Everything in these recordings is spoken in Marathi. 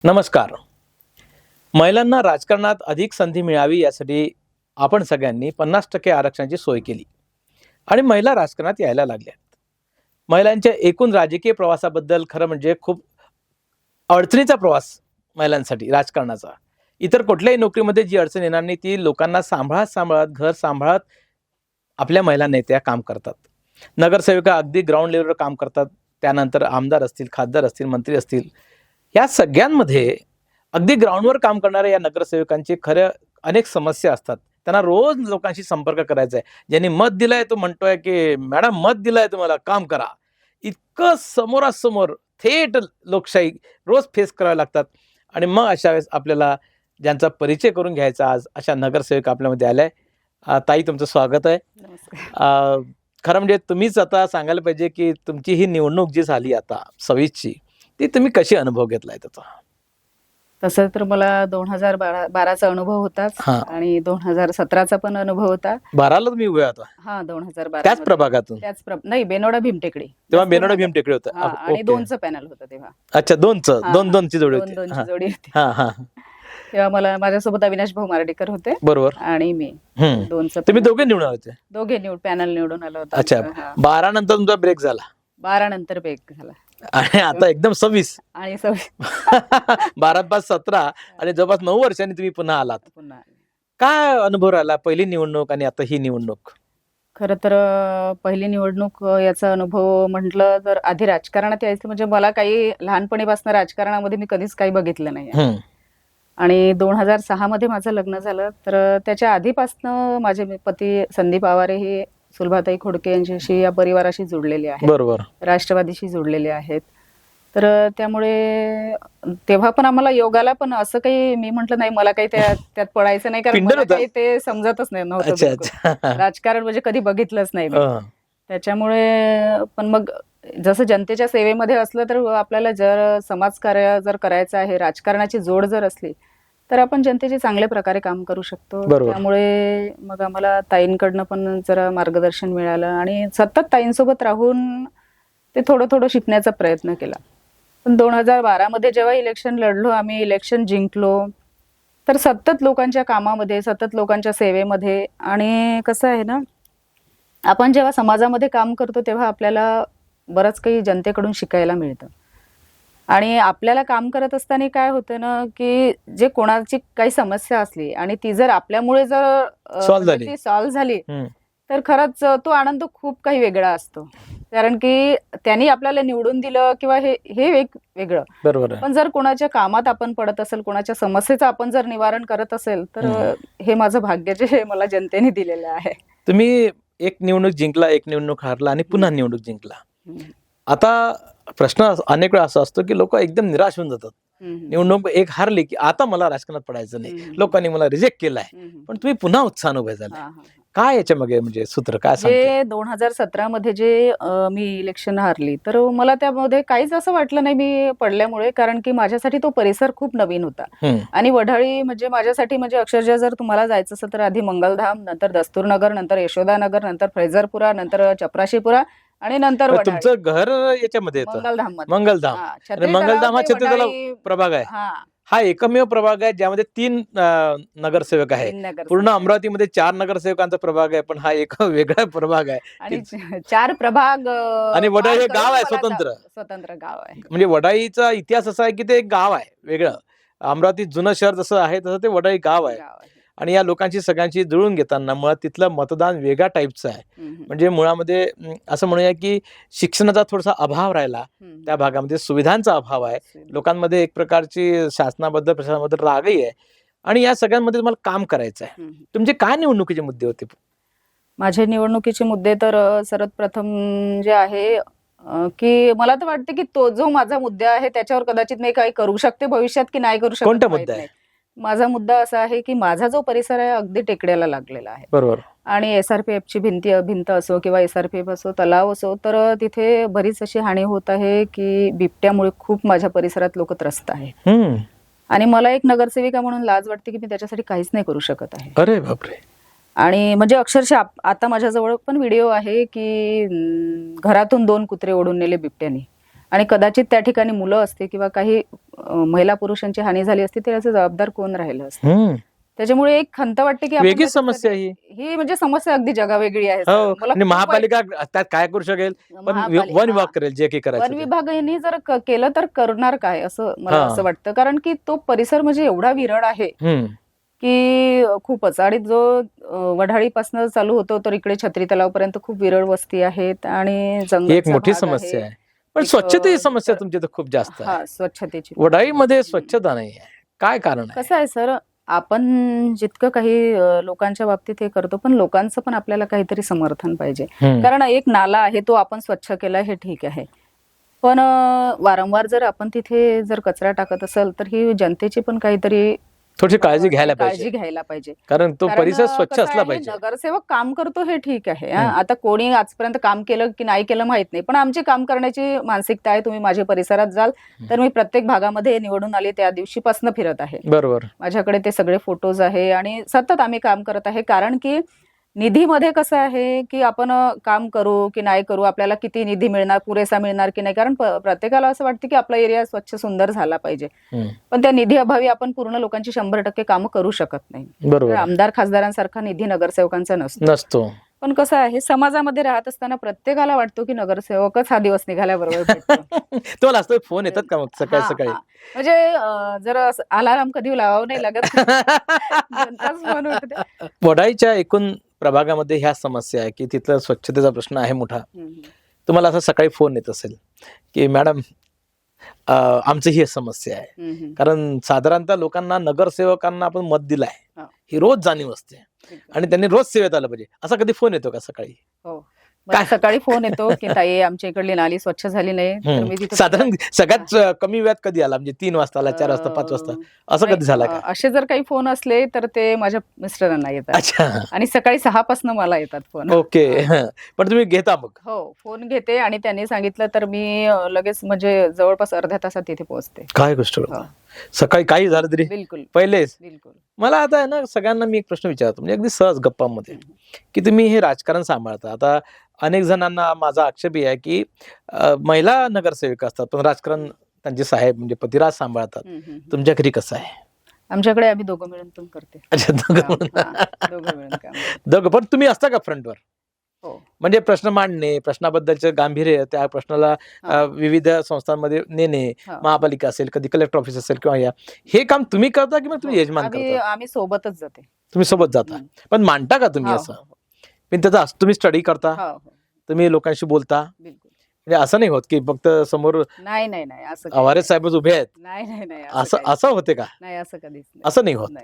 नमस्कार. महिलांना राजकारणात अधिक संधी मिळावी यासाठी आपण सगळ्यांनी 50% आरक्षणाची सोय केली आणि महिला राजकारणात यायला लागल्या. महिलांच्या एकूण राजकीय प्रवासाबद्दल खरं म्हणजे खूप अडचणीचा प्रवास महिलांसाठी राजकारणाचा. इतर कुठल्याही नोकरीमध्ये जी अडचण येणार नाही ती लोकांना सांभाळत घर सांभाळत आपल्या महिला नेत्या काम करतात. नगरसेविका अगदी ग्राउंड लेवलवर काम करतात. त्यानंतर आमदार असतील, खासदार असतील, मंत्री असतील, या सगळ्यांमध्ये अगदी ग्राउंडवर काम करणाऱ्या या नगरसेवकांची खरं अनेक समस्या असतात. त्यांना रोज लोकांशी संपर्क करायचा आहे. ज्यांनी मत दिलंय तो म्हणतोय की मॅडम मत दिलंय तुम्हाला काम करा. इतकं समोरासमोर थेट लोकशाही रोज फेस करावे लागतात. आणि मग अशा वेळेस आपल्याला ज्यांचा परिचय करून घ्यायचा आज अशा नगरसेवक आपल्यामध्ये आल्या आहे. ताई तुमचं स्वागत आहे. खरं म्हणजे तुम्हीच आता सांगायला पाहिजे की तुमची ही निवडणूक जी झाली आता 26ची ती तुम्ही कशी अनुभव घेतलाय त्याचा? तसं तर मला 2012चा अनुभव होताच आणि 2017चा पण अनुभव होता. 12ला तुम्ही उभे होता? हा 2012 त्याच प्रभागातून? नाही, बेनोडा भीमटेकडी. तेव्हा बेनोडा भीमटेकडी होतं आणि 2चं पॅनल होतं तेव्हा. अच्छा, 2ची जोडी होती. 2ची जोडी होती. तेव्हा मला माझ्यासोबत अविनाश भाऊ मार्डेकर होते. बरोबर. आणि मी 2चं. तुम्ही दोघे निवडून आले? दोघे पॅनल निवडून आला होता. अच्छा, 12 नंतर तुमचा ब्रेक झाला? 12 नंतर ब्रेक झाला आणि आता एकदम 26 आणि 26 12 पास 17 आणि जवळपास 9 वर्षांनी तुम्ही पुन्हा आलात. काय अनुभव राहिला पहिली निवडणूक आणि आता ही निवडणूक? खरं तर पहिली निवडणूक याचा अनुभव म्हटलं तर आधी राजकारणात यायचं म्हणजे मला काही लहानपणीपासून राजकारणामध्ये मी कधीच काही बघितलं नाही. आणि 2006 मध्ये माझं लग्न झालं. तर त्याच्या आधीपासनं माझे पती संदीप आवारे हे सुलभाताई खोडके यांच्याशी या परिवाराशी जुडलेले आहेत. बरोबर. राष्ट्रवादीशी जुडलेले आहेत. तर त्यामुळे तेव्हा पण आम्हाला योगाला पण असं काही मी म्हंटल नाही मला काही त्यात पडायचं नाही कारण मला काही ते समजतच नाही नव्हतं. राजकारण म्हणजे कधी बघितलंच नाही. त्याच्यामुळे पण मग जसं जनतेच्या सेवेमध्ये असलं तर आपल्याला जर समाजकार्य जर करायचं आहे, राजकारणाची जोड जर असली तर आपण जनतेचे चांगल्या प्रकारे काम करू शकतो. त्यामुळे मग आम्हाला ताईंकडनं पण जरा मार्गदर्शन मिळालं आणि सतत ताईंसोबत राहून ते थोडं शिकण्याचा प्रयत्न केला. पण 2012 मध्ये जेव्हा इलेक्शन लढलो आम्ही, इलेक्शन जिंकलो, तर सतत लोकांच्या कामामध्ये, सतत लोकांच्या सेवेमध्ये. आणि कसं आहे ना, आपण जेव्हा समाजामध्ये काम करतो तेव्हा आपल्याला बरंच काही जनतेकडून शिकायला मिळतं. आणि आपल्याला काम करत असताना काय होतं ना की जे कोणाची काही समस्या असली आणि ती जर आपल्यामुळे जर सॉल्व्ह झाली तर खरंच तो आनंद खूप काही वेगळा असतो. कारण की त्यांनी आपल्याला निवडून दिलं किंवा हे वेगळं. बरोबर. पण जर कोणाच्या कामात आपण पडत असेल, कोणाच्या समस्येचं आपण जर निवारण करत असेल तर हे माझं भाग्य जे मला जनतेने दिलेलं आहे. तुम्ही एक निवडणूक जिंकला, एक निवडणूक हारला आणि पुन्हा निवडणूक जिंकला. आता प्रश्न अनेक वेळा असा असतो की लोक एकदम निराश होऊन जातात. निवडणूक एक हारली की आता मला राजकारणात पडायचं नाही, लोकांनी मला रिजेक्ट केलाय. पण तुम्ही पुन्हा उत्साहाने उभे झाले. काय याच्या मागे म्हणजे सूत्र काय सांगते? 2017 मध्ये जे मी इलेक्शन हारली तर मला त्यामध्ये काहीच असं वाटलं नाही मी पडल्यामुळे. कारण की माझ्यासाठी तो परिसर खूप नवीन होता. आणि वढाळी म्हणजे माझ्यासाठी म्हणजे अक्षरशः जर तुम्हाला जायचं असेल तर आधी मंगलधाम, नंतर दस्तूरनगर, नंतर यशोदानगर, नंतर फैजरपुरा, नंतर चपराशीपुरा आणि नंतर तुमचं घर याच्यामध्ये मंगलधाम. मंगलधाम हा छत्तीसगड प्रभाग आहे. हा एकमेव प्रभाग आहे ज्यामध्ये 3 नगरसेवक आहेत. पूर्ण अमरावतीमध्ये 4 नगरसेवकांचा प्रभाग आहे, पण हा एक वेगळा प्रभाग आहे. आणि 4 प्रभाग आणि वडाई हे गाव आहे, स्वतंत्र गाव आहे. म्हणजे वडाईचा इतिहास असा आहे की ते एक गाव आहे वेगळं. अमरावती जुनं शहर जसं आहे तसं ते वडाई गाव आहे. आणि या लोकांची सगळ्यांची जुळून घेताना मुळात तिथलं मतदान वेगळ्या टाईपचं आहे. म्हणजे मुळामध्ये असं म्हणूया की शिक्षणाचा थोडासा अभाव राहिला त्या भागामध्ये, सुविधांचा अभाव आहे, लोकांमध्ये एक प्रकारची शासनाबद्दल प्रशासनाबद्दल रागही आहे. आणि या सगळ्यांमध्ये तुम्हाला काम करायचं आहे. तुमचे काय निवडणुकीचे मुद्दे होते? माझे निवडणुकीचे मुद्दे तर सर्वात प्रथम जे आहे की मला तर वाटतं की तो जो माझा मुद्दा आहे त्याच्यावर कदाचित मी काही करू शकते भविष्यात की नाही करू शकते. कोणता मुद्दा आहे? माझा मुद्दा असा आहे की माझा जो परिसर आहे अगदी टेकड्याला लागलेला आहे. बरोबर. आणि SRPFची भिंत असो किंवा SRPF असो, तलाव असो, तर तिथे बरीच अशी हानी होत आहे की बिबट्यामुळे खूप माझ्या परिसरात लोक त्रस्त आहेत. आणि मला एक नगरसेविका म्हणून लाज वाटते की मी त्याच्यासाठी काहीच नाही करू शकत आहे. अरे बापरे. आणि म्हणजे अक्षरशः आता माझ्याजवळ पण व्हिडिओ आहे की घरातून 2 कुत्रे ओढून नेले बिबट्याने. आणि कदाचित त्या ठिकाणी मुलं असते किंवा काही महिला पुरुषांची हानी झाली असती तर याचं जबाबदार कोण राहिलं असतं. त्याच्यामुळे एक खंत वाटते की वेगळी समस्या ही म्हणजे समस्या अगदी जगावेगळी आहे. हो, आणि महापालिका त्यात काय करू शकेल, पण वन विभाग करेल जे काही करायचं. वन विभागाने जर केलं तर करणार काय असं मला असं वाटतं, कारण की तो परिसर म्हणजे एवढा विरळ आहे की खूपच. आणि जो वढाळीपासून चालू होतो तर इकडे छत्री तलावपर्यंत खूप विरळ वस्ती आहेत आणि जंगल एक मोठी समस्या आहे. पण स्वच्छतेची समस्या तुमची तर खूप जास्त आहे. स्वच्छतेची वडाळीमध्ये स्वच्छता नाही आहे, काय कारण आहे? कसं आहे सर, आपण जितकं काही लोकांच्या बाबतीत हे करतो पण लोकांचं पण आपल्याला काहीतरी समर्थन पाहिजे. कारण एक नाला आहे तो आपण स्वच्छ केला हे ठीक आहे, पण वारंवार जर आपण तिथे जर कचरा टाकत असेल तर ही जनतेची पण काहीतरी थोडी काळजी घ्यायला पाहिजे, कारण तो परिसर स्वच्छ असला पाहिजे. नगरसेवक काम करतो हे ठीक आहे. आता कोणी आजपर्यंत काम केलं की नाही केलं माहित नाही, पण आमची काम करण्याची मानसिकता आहे. तुम्ही माझ्या परिसरात जाल तर मी प्रत्येक भागामध्ये निवडून आले त्या दिवशीपासून फिरत आहे. बरोबर, माझ्याकडे ते सगळे फोटोज आहे आणि सतत आम्ही काम करत आहे. कारण की निधीमध्ये कसं आहे की आपण काम करू की नाही करू, आपल्याला किती निधी मिळणार, पुरेसा मिळणार की नाही, कारण प्रत्येकाला असं वाटतं की आपला एरिया स्वच्छ सुंदर झाला पाहिजे, पण त्या निधी अभावी आपण पूर्ण लोकांची 100% कामं करू शकत नाही. बरोबर, आमदार खासदारांसारखा निधी नगरसेवकांचा नसतो. पण कसं आहे, समाजामध्ये राहत असताना प्रत्येकाला वाटतो की नगरसेवकच हा दिवस निघाल्याबरोबर तुम्हाला असतो फोन येतात का मग सकाळी सकाळी? म्हणजे जर अलाराम कधी लावावं नाही लागत. फोन उठते. वडाळीच्या एकूण प्रभागामध्ये ह्या समस्या आहे की तिथला स्वच्छतेचा प्रश्न आहे मोठा. तुम्हाला असं सकाळी फोन येत असेल की मॅडम आमची ही समस्या आहे, कारण साधारणतः लोकांना नगरसेवकांना आपण मत दिलाय ही रोज जाणीव असते आणि त्यांनी रोज सेवेत आलं पाहिजे, असा कधी फोन येतो का सकाळी? हो, सकाळी फोन येतो की ताई आमच्या इकडली नाली स्वच्छ झाली नाही. तर मी साधारण सगळ्यात कमी वेळात कधी आला, म्हणजे 3 वाजता आला, 4 वाजता, 5 वाजता, असं कधी झालं का? असे जर काही फोन असले तर ते माझ्या मिस्टरांना येतात आणि सकाळी 6 पासून मला येतात फोन. ओके, पण तुम्ही घेता मग? हो, फोन घेते आणि त्यांनी सांगितलं तर मी लगेच म्हणजे जवळपास अर्ध्या तासात तिथे पोहोचते. काय गोष्ट, सकाळी काही झालं तरी बिलकुल पहिलेच? बिलकुल. मला आता आहे ना, सगळ्यांना मी एक प्रश्न विचारतो, म्हणजे अगदी सहज गप्पामध्ये, की तुम्ही हे राजकारण सांभाळता. आता अनेक जणांना माझा आक्षेप आहे की महिला नगरसेविका असतात पण राजकारण त्यांचे साहेब म्हणजे पतिराज सांभाळतात. तुमच्या घरी कसं आहे? आमच्याकडे आम्ही दोघं मिळून पण करते. अच्छा, दोघं मिळून. पण तुम्ही असता का फ्रंटवर? म्हणजे प्रश्न मांडणे, प्रश्नाबद्दलचं गांभीर्य, त्या प्रश्नाला विविध संस्थांमध्ये नेणे, महापालिका असेल, कधी कलेक्टर ऑफिस असेल किंवा हे काम तुम्ही करता की मग तुम्ही यजमान करता? आम्ही सोबतच जाते. तुम्ही सोबत जाता, पण मांडता का तुम्ही असं? पण त्याचा तुम्ही स्टडी करता, तुम्ही लोकांशी बोलता, म्हणजे असं नाही होत की फक्त समोर नाही आवारे साहेबच उभे आहेत, नाही असं होते का? नाही, असं कधीच असं नाही होत.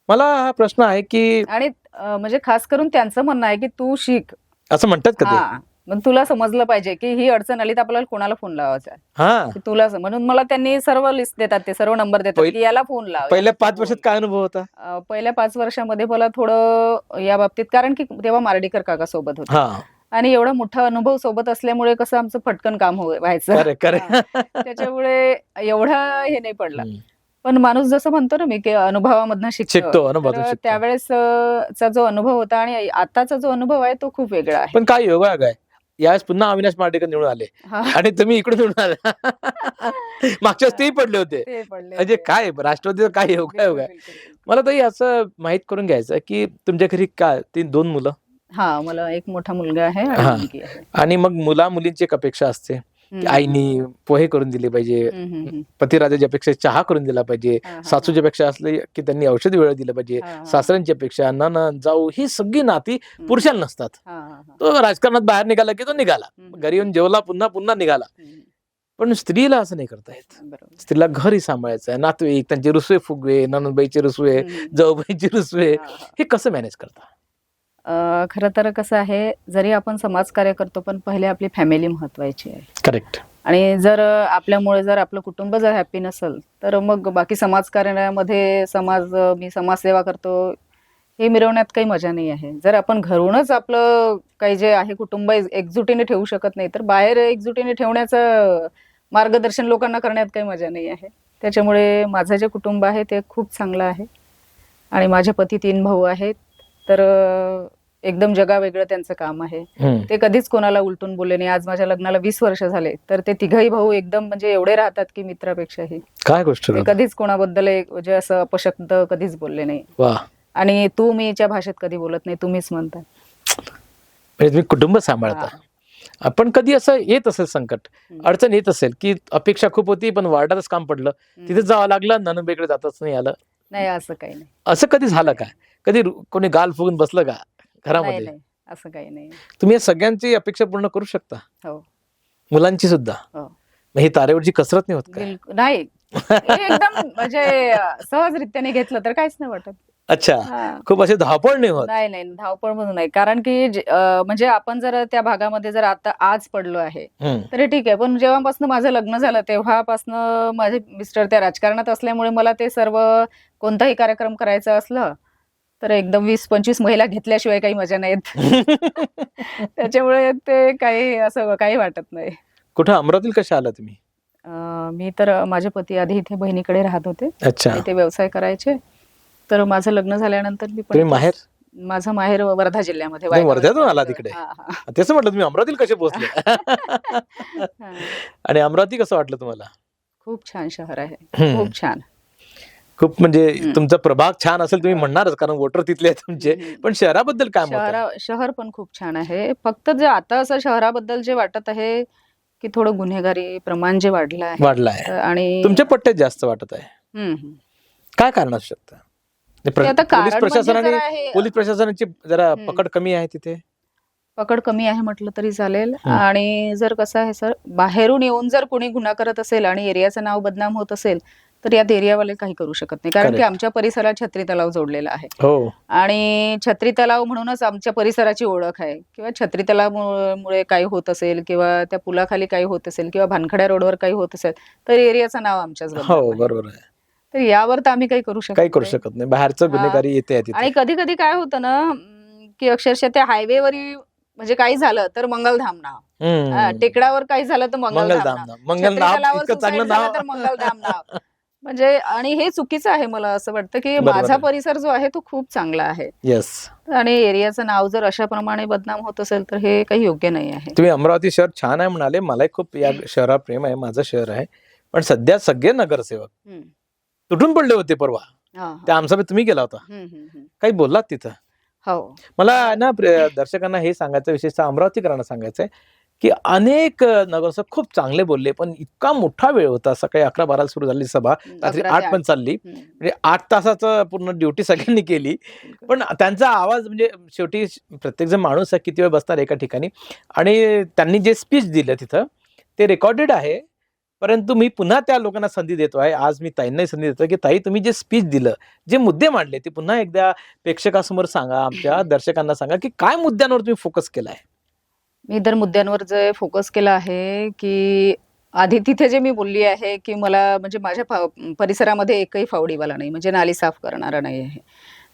मला हा प्रश्न आहे की, आणि म्हणजे खास करून त्यांचं म्हणणं आहे की तू शिक, असं म्हणतात का ते? मग तुला समजलं पाहिजे की ही अडचण आली तर आपल्याला कोणाला फोन लावायचा, तुला म्हणून मला त्यांनी सर्व लिस्ट देतात, ते सर्व नंबर देतात की याला फोन लाव. पहिल्या 5 वर्षात काय अनुभव होता? पहिल्या 5 वर्षामध्ये मला थोडं या बाबतीत, कारण की तेव्हा मार्डीकर काका सोबत होते आणि एवढा मोठा अनुभव सोबत असल्यामुळे कसं आमचं फटकन काम व्हायचं, त्याच्यामुळे एवढा हे नाही पडला. पण माणूस जसं म्हणतो ना मी की अनुभवामधनं शिकतो, त्यावेळेस चा जो अनुभव होता आणि आताचा जो अनुभव आहे तो खूप वेगळा आहे. पण काय योगायोग आहे, यावेळेस पुन्हा अविनाश मार्डीकर निवडून आले आणि तुम्ही इकडून निवडून आले. मागच्या तेही पडले होते, म्हणजे काय राष्ट्रवादीचा काय योगायोग आहे. मला तरी असं माहित करून घ्यायचं की तुमच्या घरी काय 2 मुलं? मला एक मोठा मुलगा आहे आणि मग मुला मुलींची एक अपेक्षा असते की आईनी पोहे करून दिले पाहिजे, पतिराजाची अपेक्षा चहा करून दिला पाहिजे, सासूची अपेक्षा असली की त्यांनी औषध वेळ दिलं पाहिजे, सासऱ्यांची अपेक्षा, नणंद जाऊ, ही सगळी नाती पुरुषाला नसतात. तो राजकारणात बाहेर निघाला की तो निघाला, घरी येऊन जेवला, पुन्हा निघाला. पण स्त्रीला असं नाही करता येत. स्त्रीला घरही सांभाळायचं आहे, नातेवाईक, त्यांचे रुसवे फुगवे, नणंदबाईचे रुसवे, जाऊबाईचे रुसवे, हे कसं मॅनेज करता? खरं तर कसं आहे, जरी आपण समाजकार्य करतो पण पहिले आपली फॅमिली महत्वाची आहे. करेक्ट. आणि जर आपल्यामुळे जर आपलं कुटुंब जर हॅपी नसेल तर मग बाकी समाजकार्यामध्ये मी समाजसेवा करतो हे मिरवण्यात काही मजा नाही आहे. जर आपण घरूनच आपलं काही जे आहे कुटुंब एकजुटीने ठेवू शकत नाही तर बाहेर एकजुटीने ठेवण्याचं मार्गदर्शन लोकांना करण्यात काही मजा नाही आहे. त्याच्यामुळे माझं जे कुटुंब आहे ते खूप चांगलं आहे आणि माझे पती 3 भाऊ आहेत, तर एकदम जगावेगळं त्यांचं काम आहे. हम्म. ते कधीच कोणाला उलटून बोलले नाही. आज माझ्या लग्नाला 20 वर्ष झाले, तर ते तिघही भाऊ एकदम म्हणजे एवढे राहतात की मित्रापेक्षाही. काय गोष्ट ते करता? कधीच कोणाबद्दल म्हणजे असं अपशब्द कधीच बोलले नाही. वा, आणि तू मीच्या भाषेत कधी बोलत नाही, तुम्हीच म्हणतात. म्हणजे तुम्ही कुटुंब सांभाळता. आपण कधी असं येत असेल संकट, अडचण येत असेल की अपेक्षा खूप होती पण वार्डातच काम पडलं, तिथे जावं लागलं, नणंदबाईकडे जातच नाही आलं, नाही असं काही नाही. असं कधी झालं का? कधी कोणी गाल फुगून बसलं का नाही घरामध्ये? नाही असं काही नाही. तुम्ही या सगळ्यांची अपेक्षा पूर्ण करू शकता, हो मुलांची सुद्धा. हो मग ही तारेवरची कसरत नाही होत का? नाही. हे एकदम म्हणजे सहजरित्याने घेतलं तर काहीच नाही वाटत. अच्छा, हा. खूप असे धावपळ नाही होत. नाही नाही धावपळ म्हणून नाही. कारण की म्हणजे आपण जर त्या भागामध्ये जर आता आज पडलो आहे हम्म. तर ठीक आहे, पण जेव्हापासून माझं लग्न झालं तेव्हापासून माझे मिस्टर त्या राजकारणात असल्यामुळे मला ते सर्व कोणताही कार्यक्रम करायचा असलं तर एकदम 20-25 महिला घेतल्याशिवाय काही मजा नाही येत. त्याच्यामुळे ते काही असं काही वाटत नाही. कुठं अमरावतीला कशा आला तुम्ही? मी तर माझे पती आधी इथे बहिणीकडे राहत होते, अच्छा, ते व्यवसाय करायचे. तर माझं लग्न झाल्यानंतर मी तुम्ही माहेर? माझं माहेर वर्धा जिल्ह्यामध्ये. तुम्ही वायगाव वर्ध्यातून आला तालुक्यात. तिकडे? हा, हा. तेच म्हटलं तुम्ही अमरावतीला कसे पोहोचले. हा. आणि अमरावती कसं वाटलं तुम्हाला? खूप छान शहर आहे, हम्म. खूप छान. खूप म्हणजे हम्म. तुमचा प्रभाग छान असेल तुम्ही म्हणणारच, कारण वोटर तिथले आहेत तुमचे. हम्म. पण शहराबद्दल काय मत आहे? शहर पण खूप छान आहे. फक्त जे आता असं शहराबद्दल जे वाटत आहे की थोडं गुन्हेगारी प्रमाण जे वाढलं आहे. वाढलाय आणि तुमच्या पट्ट्यात जास्त वाटत आहे. हम्म. काय कारण असू शकतं? ते आता पोलीस कारण म्हणजे प्रशासनाने जरा हे पोलीस प्रशासनाची जरा हम्म. पकड कमी आहे तिथे. पकड कमी आहे म्हटलं तरी चालेल. हम्म. आणि जर कसं आहे सर, बाहेरून येऊन जर कोणी गुन्हा करत असेल आणि एरियाचं नाव बदनाम होत असेल तर यात एरियावाले काही करू शकत नाही. कारण की Correct. आमच्या परिसरात छत्री तलाव जोडलेला आहे हो, आणि छत्री तलाव म्हणूनच आमच्या परिसराची ओळख आहे. किंवा छत्री तलाव मुळे काही होत असेल किंवा त्या पुलाखाली काही होत असेल किंवा भानखड्या रोडवर काही होत असेल तर एरियाचं नाव आमच्याच बदनाम हो, आहे. बरोबर आहे. तर यावर तर आम्ही काही करू शकत काही करू नाही. शकत नाही. बाहेरचं हा. गुन्हेगारी येते आणि तिथे. कधी कधी काय होतं ना की अक्षरशः त्या हायवेवर म्हणजे काही झालं तर मंगलधाम नाव, हम्म. टेकडावर काही झालं तर मंगलधाम मंगलधाम नाव, नाव. मंगल छत्री नाव तलावावर इतकं चांगलं सुसाईड झालं नाव. तर मंगलधाम नाव. म्हणजे आणि हे चुकीचं आहे. मला असं वाटतं की बरोबर माझा आहे. परिसर जो आहे तो खूप चांगला आहे येस. आणि एरियाचं नाव जर अशा प्रमाणे बदनाम होत असेल तर हे काही योग्य नाही आहे. तुम्ही अमरावती शहर छान आहे म्हणाले, मलाही खूप या शहरावर प्रेम आहे, माझं शहर आहे. पण सध्या सगळे नगरसेवक हम्म. तुटून पडले होते परवा. हा, हा. त्या आमसभेत तुम्ही गेला होता, हम्म, हम्म, हम्म. काही बोललात तिथं? हो. मला ना दर्शकांना हे सांगायचं, विशेषतः अमरावतीकरांना सांगायचंय की अनेक नगरसेवक खूप चांगले बोलले, पण इतका मोठा वेळ होता. सकाळी 11-12 सुरू झाली सभा, रात्री 11 ते 8 पण 8. चालली. हम्म. म्हणजे 8 तासाचं पूर्ण ड्युटी सगळ्यांनी केली. पण त्यांचा आवाज म्हणजे शेवटी प्रत्येक जण माणूस आहे, किती वेळ बसणार एका ठिकाणी. आणि त्यांनी जे स्पीच दिलं तिथं ते रेकॉर्डेड आहे. परंतु मी पुन्हा त्या लोकांना संधी देतो आहे. आज मी ताईंनाही संधी देतो की ताई, तुम्ही जे स्पीच दिलं, जे मुद्दे मांडले, ते पुन्हा एकदा प्रेक्षकासमोर सांगा, आमच्या दर्शकांना सांगा की काय मुद्द्यांवर तुम्ही फोकस केलाय. मी तर मुद्द्यांवर जे फोकस केला आहे की आधी तिथे जे मी बोलली आहे की मला म्हणजे माझ्या परिसरामध्ये एकही फावडीवाला नाही, म्हणजे नाली साफ करणारा नाही आहे.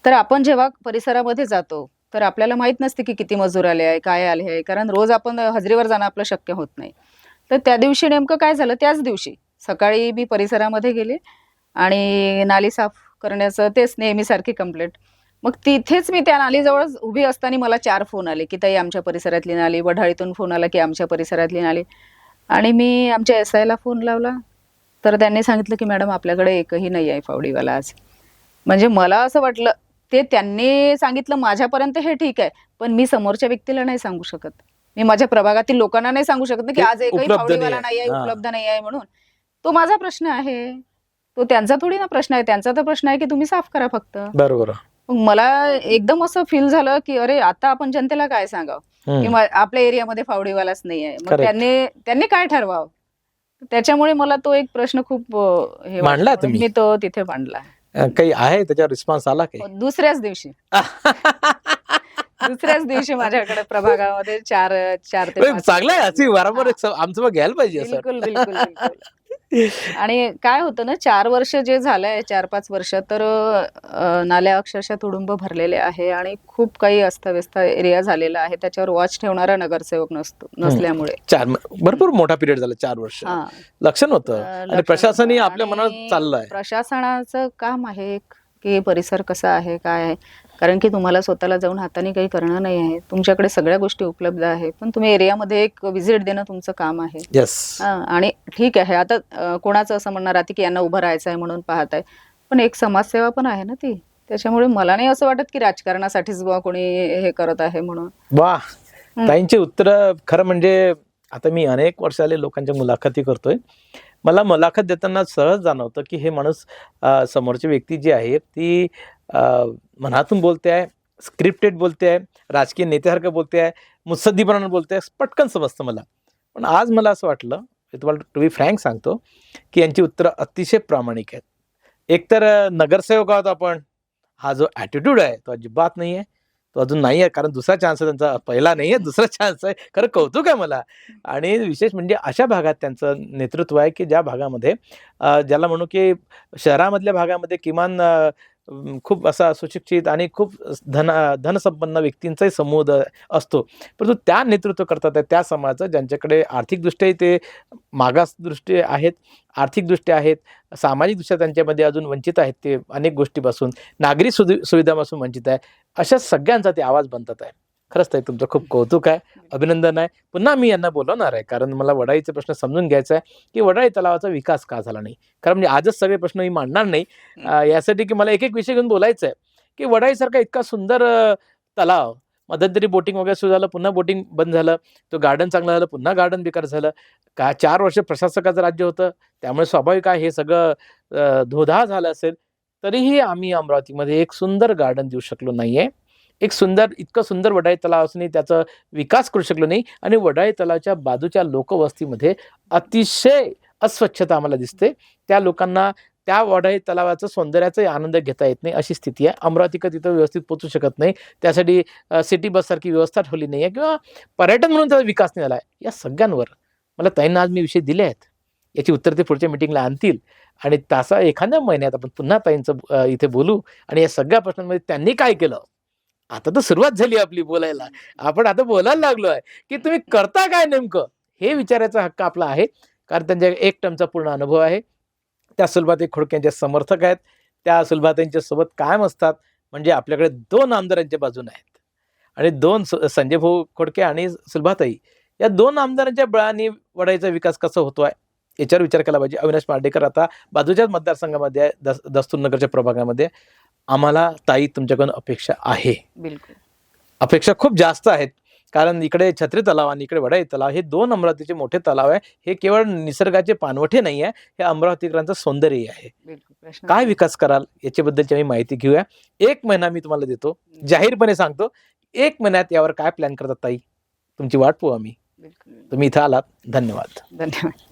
तर आपण जेव्हा परिसरामध्ये जातो तर आपल्याला माहित नसते की किती मजूर आले आहे, काय आले आहे, कारण रोज आपण हजेरीवर जाणं आपलं शक्य होत नाही. तर त्या दिवशी नेमकं काय झालं, त्याच दिवशी सकाळी मी परिसरामध्ये गेले आणि नाली साफ करण्याचं तेच नेहमीसारखी कंप्लेंट. मग तिथेच मी त्या नालीजवळ उभी असताना मला 4 फोन आले की ताई आमच्या परिसरातली नाली, वढाळीतून फोन आला की आमच्या परिसरातली नाली. आणि मी आमच्या एसआयला फोन लावला तर त्यांनी सांगितलं की मॅडम आपल्याकडे एकही नाही आहे फावडीवाला आज. म्हणजे मला असं वाटलं, ते त्यांनी सांगितलं माझ्यापर्यंत हे ठीक आहे, पण मी समोरच्या व्यक्तीला नाही सांगू शकत. मी माझ्या प्रभागातील लोकांना नाही सांगू शकत की ते आज एकही उपलब्ध फावडीवाला नाही नाही आहे, आहे. उपलब्ध नाही आहे म्हणून. तो माझा प्रश्न आहे, तो त्यांचा थोडी ना प्रश्न आहे. त्यांचा तर प्रश्न आहे की तुम्ही साफ करा फक्त. बरोबर. मग मला एकदम असं फील झालं की अरे आता आपण जनतेला काय सांगावं की आपल्या एरियामध्ये फावडीवालाच नाही आहे. मग Correct. त्यांनी काय ठरवावं. त्याच्यामुळे मला तो एक प्रश्न खूप हे मांडला वाटला. तुम्ही? मी तो तिथे मांडला. काही आहे त्याच्यावर रिस्पॉन्स आला काही? दुसऱ्याच दिवशी दुसऱ्याच दिवशी माझ्याकडे प्रभागामध्ये 4 ते 5 चांगलं आहे. अशी वारंवार आमचं मग घ्यायला पाहिजे असं. बिलकुल बिलकुल बिलकुल. आणि काय होतं ना, 4 वर्ष जे झालंय, 4-5 वर्ष तर नाल्या अक्षरशः तुडुंब भरलेले आहे आणि खूप काही अस्ताव्यस्त एरिया झालेला आहे. त्याच्यावर वॉच ठेवणारा नगरसेवक नसल्यामुळे भरपूर मोठा पिरियड झाला 4 वर्ष. लक्षण होतं आणि प्रशासनही आपल्या मनात चाललंय. प्रशासनाचं काम आहे की परिसर कसा आहे, काय आहे. कारण की तुम्हाला स्वतःला जाऊन हाताने काही करणं नाही आहे. तुमच्याकडे सगळ्या गोष्टी उपलब्ध आहेत. पण तुम्ही एरियामध्ये एक व्हिजिट देणं तुमचं काम आहे. येस. आणि ठीक आहे, आता कोणाचं असं म्हणणार आहे की यांना उभं राहायचं आहे म्हणून पाहत आहे. पण एक समाजसेवा पण आहे ना ती. त्याच्यामुळे मला नाही असं वाटत की राजकारणासाठीच बुवा कोणी हे करत आहे म्हणून. वा, ताईंची उत्तर खरं म्हणजे आता मी अनेक वर्ष आले लोकांच्या मुलाखती करतोय. मला मुलाखत देताना सहज जाणवतं की हे माणूस समोरची व्यक्ती जी आहे ती मनातून बोलते आहे, स्क्रिप्टेड बोलते आहे, राजकीय नेत्यासारखं बोलते आहे, मुत्सद्दीपणाने बोलते आहे, पटकन समजतं मला. पण आज मला असं वाटलं, मी तुम्हाला टू बी फ्रँक सांगतो, की यांची उत्तरं अतिशय प्रामाणिक आहेत. एकतर नगरसेवक आहोत आपण, हा जो ॲटिट्यूड आहे तो अजिबात नाही आहे. तो अजून नाही आहे, कारण दुसरा चान्स आहे त्यांचा, पहिला नाही आहे, दुसरा चान्स आहे. खरं कौतुक आहे मला. आणि विशेष म्हणजे अशा भागात त्यांचं नेतृत्व आहे की ज्या भागामध्ये ज्याला म्हणू की शहरामधल्या भागामध्ये किमान खूप असा सुशिक्षित आणि खूप धनसंपन्न व्यक्तींचाही समूह असतो. परंतु त्या नेतृत्व करतात आहे त्या समाजाचं ज्यांच्याकडे आर्थिकदृष्ट्याही ते मागास दृष्टी आहेत, आर्थिकदृष्ट्या आहेत, सामाजिकदृष्ट्या त्यांच्यामध्ये अजून वंचित आहेत ते अनेक गोष्टीपासून, नागरी सुविधापासून वंचित आहे. अशा सगळ्यांचा ते आवाज बनतात आहे. खरंच ताई तुमचं खूप कौतुक आहे, अभिनंदन आहे. पुन्हा मी यांना बोलवणार आहे, कारण मला वडाळीचे प्रश्न समजून घ्यायचा आहे की वडाळी तलावाचा विकास का झाला नाही. कारण म्हणजे आजच सगळे प्रश्न मी मांडणार नाही, यासाठी की मला एक एक विषय घेऊन बोलायचं आहे की वडाळीसारखा इतका सुंदर तलाव मध्यंतरी बोटिंग वगैरे सुरू झालं, पुन्हा बोटिंग बंद झालं, तो गार्डन चांगलं झालं, पुन्हा गार्डन बेकार झालं. 4 वर्ष प्रशासकाचं राज्य होतं, त्यामुळे स्वाभाविक आहे हे सगळं धोधा झालं असेल. तरीही आम्ही अमरावतीमध्ये एक सुंदर गार्डन देऊ शकलो नाहीये. एक सुंदर, इतकं सुंदर वडाळी तलाव असूनही त्याचा विकास करू शकलो नाही. आणि वडाळी तलावाच्या बाजूच्या लोकवस्तीमध्ये अतिशय अस्वच्छता आम्हाला दिसते. त्या लोकांना त्या वडाळी तलावाचं सौंदर्याचाही आनंद घेता येत नाही अशी स्थिती आहे. अमरावतीकर तिथं व्यवस्थित पोहोचू शकत नाही. त्यासाठी सिटी बससारखी व्यवस्था ठेवली नाही आहे किंवा पर्यटन म्हणून त्याचा विकास नाही झाला आहे. या सगळ्यांवर मला ताईंना आज मी विषय दिले आहेत. याची उत्तर ते पुढच्या मीटिंगला आणतील आणि एखाद्या महिन्यात आपण पुन्हा ताईंचं इथे बोलू आणि या सगळ्या प्रश्नांमध्ये त्यांनी काय केलं. आता तर सुरुवात झाली आपली बोलायला. आपण आता बोलायला लागलो आहे की तुम्ही करता काय नेमकं हे विचारायचा हक्क आपला आहे. कारण त्यांच्या 1 टर्मचा पूर्ण अनुभव आहे. त्या सुलभाताई खोडकेंचे समर्थक आहेत. त्या सुलभाताईंच्या सोबत कायम असतात. म्हणजे आपल्याकडे 2 आमदारांच्या बाजूने आहेत आणि 2 संजय भाऊ खोडके आणि सुलभाताई या 2 आमदारांच्या बळाने वडाळीचा विकास कसा होतोय याच्यावर विचार केला पाहिजे. अविनाश पार्डेकर आता बाजूच्याच मतदारसंघामध्ये आहे, दस्तूरनगरच्या प्रभागामध्ये. आम्हाला ताई तुमच्याकडून अपेक्षा आहे. बिलकुल. अपेक्षा खूप जास्त आहेत. कारण इकडे छत्री तलाव आणि इकडे वडाळी तलाव हे 2 अमरावतीचे मोठे तलाव आहे. हे केवळ निसर्गाचे पाणवठे नाही आहे, हे अमरावतीकरांचं सौंदर्य आहे. काय विकास कराल याच्याबद्दलची आम्ही माहिती घेऊया. 1 महिना मी तुम्हाला देतो, जाहीरपणे सांगतो. 1 महिन्यात यावर काय प्लॅन करतात ताई, तुमची वाट पाहू आम्ही. तुम्ही इथं आलात, धन्यवाद. धन्यवाद.